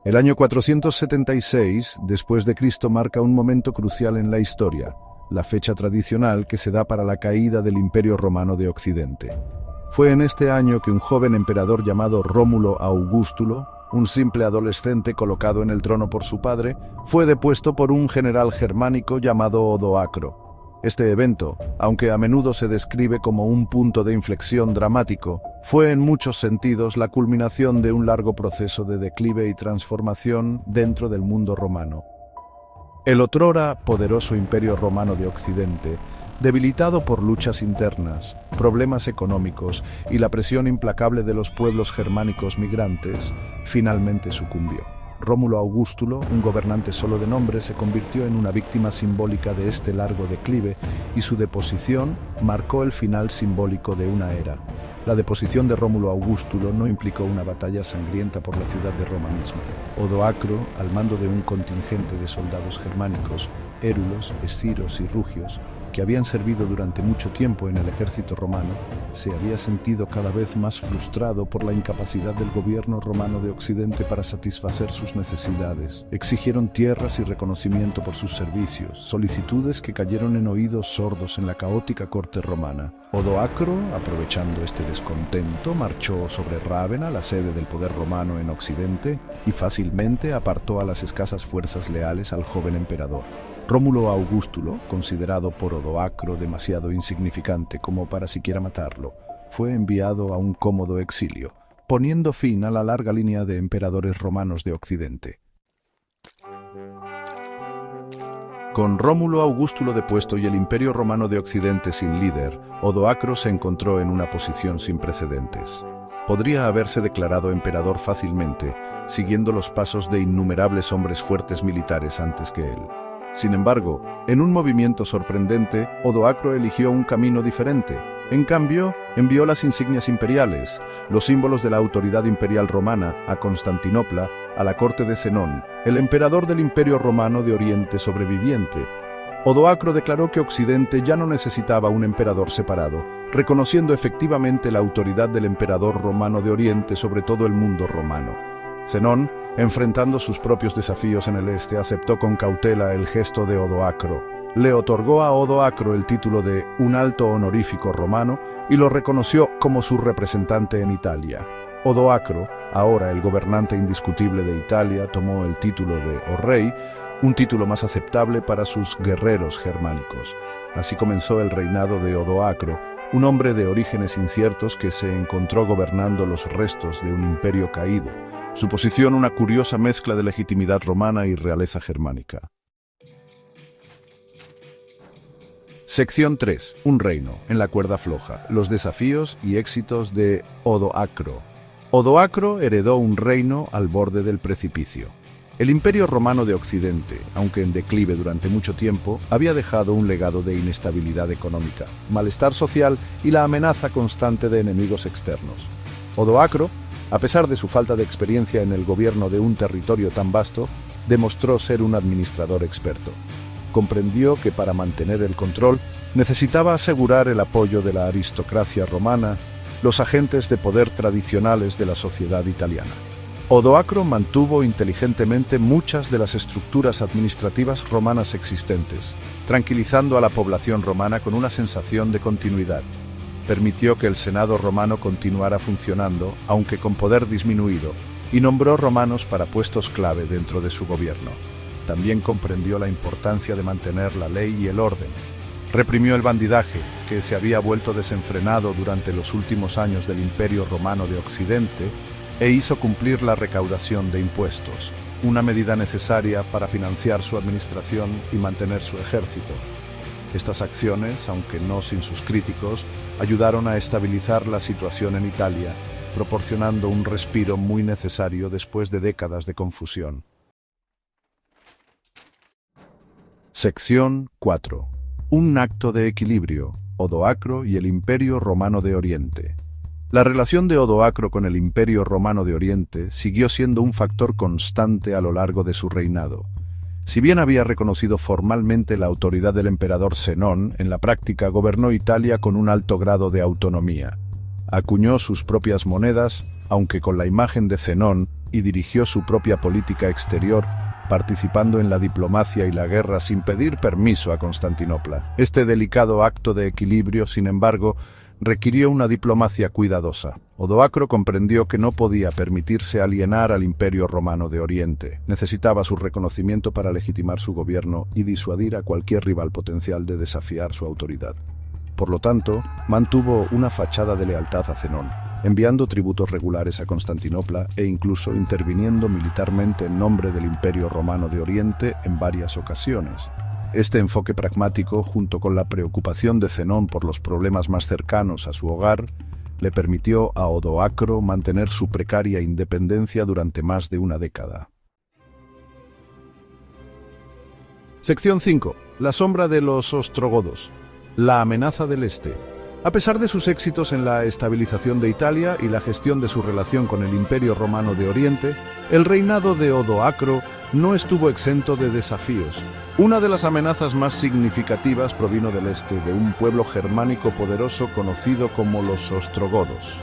El año 476 después de Cristo marca un momento crucial en la historia, la fecha tradicional que se da para la caída del Imperio Romano de Occidente. Fue en este año que un joven emperador llamado Rómulo Augustulo, un simple adolescente colocado en el trono por su padre, fue depuesto por un general germánico llamado Odoacro. Este evento, aunque a menudo se describe como un punto de inflexión dramático, fue en muchos sentidos la culminación de un largo proceso de declive y transformación dentro del mundo romano. El otrora poderoso Imperio Romano de Occidente, debilitado por luchas internas, problemas económicos y la presión implacable de los pueblos germánicos migrantes, finalmente sucumbió. Rómulo Augustulo, un gobernante solo de nombre, se convirtió en una víctima simbólica de este largo declive y su deposición marcó el final simbólico de una era. La deposición de Rómulo Augustulo no implicó una batalla sangrienta por la ciudad de Roma misma. Odoacro, al mando de un contingente de soldados germánicos, érulos, esciros y rugios, que habían servido durante mucho tiempo en el ejército romano, se había sentido cada vez más frustrado por la incapacidad del gobierno romano de Occidente para satisfacer sus necesidades. Exigieron tierras y reconocimiento por sus servicios, solicitudes que cayeron en oídos sordos en la caótica corte romana. Odoacro, aprovechando este descontento, marchó sobre Rávena, la sede del poder romano en Occidente, y fácilmente apartó a las escasas fuerzas leales al joven emperador. Rómulo Augustulo, considerado por Odoacro demasiado insignificante como para siquiera matarlo, fue enviado a un cómodo exilio, poniendo fin a la larga línea de emperadores romanos de Occidente. Con Rómulo Augustulo depuesto y el Imperio Romano de Occidente sin líder, Odoacro se encontró en una posición sin precedentes. Podría haberse declarado emperador fácilmente, siguiendo los pasos de innumerables hombres fuertes militares antes que él. Sin embargo, en un movimiento sorprendente, Odoacro eligió un camino diferente. En cambio, envió las insignias imperiales, los símbolos de la autoridad imperial romana, a Constantinopla, a la corte de Zenón, el emperador del Imperio Romano de Oriente sobreviviente. Odoacro declaró que Occidente ya no necesitaba un emperador separado, reconociendo efectivamente la autoridad del emperador romano de Oriente sobre todo el mundo romano. Zenón, enfrentando sus propios desafíos en el este, aceptó con cautela el gesto de Odoacro. Le otorgó a Odoacro el título de un alto honorífico romano y lo reconoció como su representante en Italia. Odoacro, ahora el gobernante indiscutible de Italia, tomó el título de "o rey", un título más aceptable para sus guerreros germánicos. Así comenzó el reinado de Odoacro, un hombre de orígenes inciertos que se encontró gobernando los restos de un imperio caído. Su posición una curiosa mezcla de legitimidad romana y realeza germánica. Sección 3. Un reino, en la cuerda floja. Los desafíos y éxitos de Odoacro. Odoacro heredó un reino al borde del precipicio. El Imperio Romano de Occidente, aunque en declive durante mucho tiempo, había dejado un legado de inestabilidad económica, malestar social y la amenaza constante de enemigos externos. Odoacro, a pesar de su falta de experiencia en el gobierno de un territorio tan vasto, demostró ser un administrador experto. Comprendió que para mantener el control necesitaba asegurar el apoyo de la aristocracia romana, los agentes de poder tradicionales de la sociedad italiana. Odoacro mantuvo inteligentemente muchas de las estructuras administrativas romanas existentes, tranquilizando a la población romana con una sensación de continuidad. Permitió que el Senado romano continuara funcionando, aunque con poder disminuido, y nombró romanos para puestos clave dentro de su gobierno. También comprendió la importancia de mantener la ley y el orden. Reprimió el bandidaje, que se había vuelto desenfrenado durante los últimos años del Imperio Romano de Occidente, e hizo cumplir la recaudación de impuestos, una medida necesaria para financiar su administración y mantener su ejército. Estas acciones, aunque no sin sus críticos, ayudaron a estabilizar la situación en Italia, proporcionando un respiro muy necesario después de décadas de confusión. Sección 4. Un acto de equilibrio, Odoacro y el Imperio Romano de Oriente. La relación de Odoacro con el Imperio Romano de Oriente siguió siendo un factor constante a lo largo de su reinado. Si bien había reconocido formalmente la autoridad del emperador Zenón, en la práctica gobernó Italia con un alto grado de autonomía. Acuñó sus propias monedas, aunque con la imagen de Zenón y dirigió su propia política exterior, participando en la diplomacia y la guerra sin pedir permiso a Constantinopla. Este delicado acto de equilibrio, sin embargo, requirió una diplomacia cuidadosa. Odoacro comprendió que no podía permitirse alienar al Imperio Romano de Oriente. Necesitaba su reconocimiento para legitimar su gobierno y disuadir a cualquier rival potencial de desafiar su autoridad. Por lo tanto, mantuvo una fachada de lealtad a Zenón, enviando tributos regulares a Constantinopla e incluso interviniendo militarmente en nombre del Imperio Romano de Oriente en varias ocasiones. Este enfoque pragmático, junto con la preocupación de Zenón por los problemas más cercanos a su hogar, le permitió a Odoacro mantener su precaria independencia durante más de una década. Sección 5. La sombra de los ostrogodos. La amenaza del Este. A pesar de sus éxitos en la estabilización de Italia y la gestión de su relación con el Imperio Romano de Oriente, el reinado de Odoacro no estuvo exento de desafíos. Una de las amenazas más significativas provino del este, de un pueblo germánico poderoso conocido como los ostrogodos.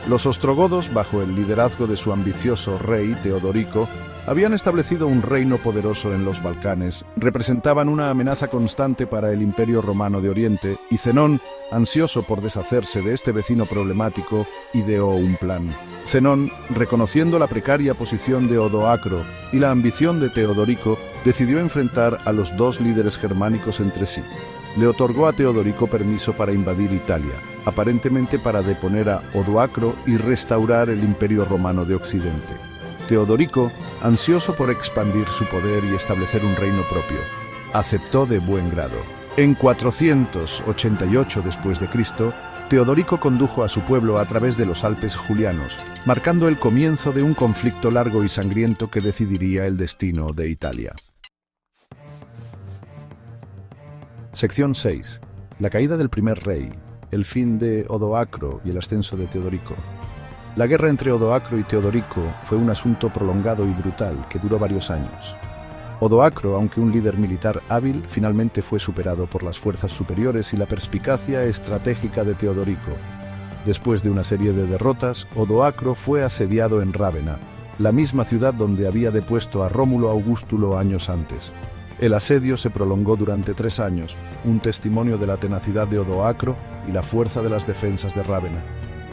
Los ostrogodos, bajo el liderazgo de su ambicioso rey Teodorico, habían establecido un reino poderoso en los Balcanes, representaban una amenaza constante para el Imperio Romano de Oriente, y Zenón, ansioso por deshacerse de este vecino problemático, ideó un plan. Zenón, reconociendo la precaria posición de Odoacro y la ambición de Teodorico, decidió enfrentar a los dos líderes germánicos entre sí. Le otorgó a Teodorico permiso para invadir Italia, aparentemente para deponer a Odoacro y restaurar el Imperio Romano de Occidente. Teodorico, ansioso por expandir su poder y establecer un reino propio, aceptó de buen grado. En 488 después de Cristo, Teodorico condujo a su pueblo a través de los Alpes Julianos, marcando el comienzo de un conflicto largo y sangriento que decidiría el destino de Italia. Sección 6. La caída del primer rey, el fin de Odoacro y el ascenso de Teodorico. La guerra entre Odoacro y Teodorico fue un asunto prolongado y brutal que duró varios años. Odoacro, aunque un líder militar hábil, finalmente fue superado por las fuerzas superiores y la perspicacia estratégica de Teodorico. Después de una serie de derrotas, Odoacro fue asediado en Rávena, la misma ciudad donde había depuesto a Rómulo Augustulo años antes. El asedio se prolongó durante 3 años, un testimonio de la tenacidad de Odoacro y la fuerza de las defensas de Rávena.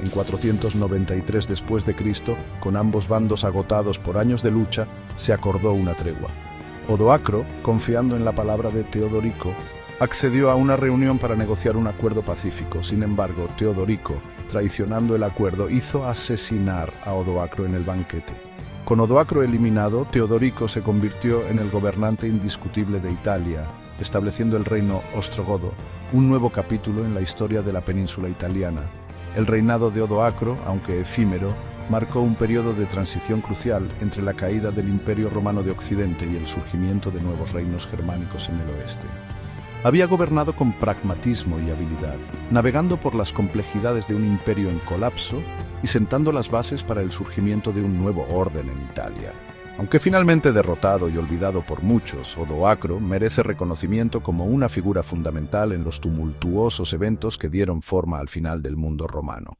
En 493 después de Cristo, con ambos bandos agotados por años de lucha, se acordó una tregua. Odoacro, confiando en la palabra de Teodorico, accedió a una reunión para negociar un acuerdo pacífico. Sin embargo, Teodorico, traicionando el acuerdo, hizo asesinar a Odoacro en el banquete. Con Odoacro eliminado, Teodorico se convirtió en el gobernante indiscutible de Italia, estableciendo el reino ostrogodo, un nuevo capítulo en la historia de la península italiana. El reinado de Odoacro, aunque efímero, marcó un periodo de transición crucial entre la caída del Imperio Romano de Occidente y el surgimiento de nuevos reinos germánicos en el oeste. Había gobernado con pragmatismo y habilidad, navegando por las complejidades de un imperio en colapso y sentando las bases para el surgimiento de un nuevo orden en Italia. Aunque finalmente derrotado y olvidado por muchos, Odoacro merece reconocimiento como una figura fundamental en los tumultuosos eventos que dieron forma al final del mundo romano.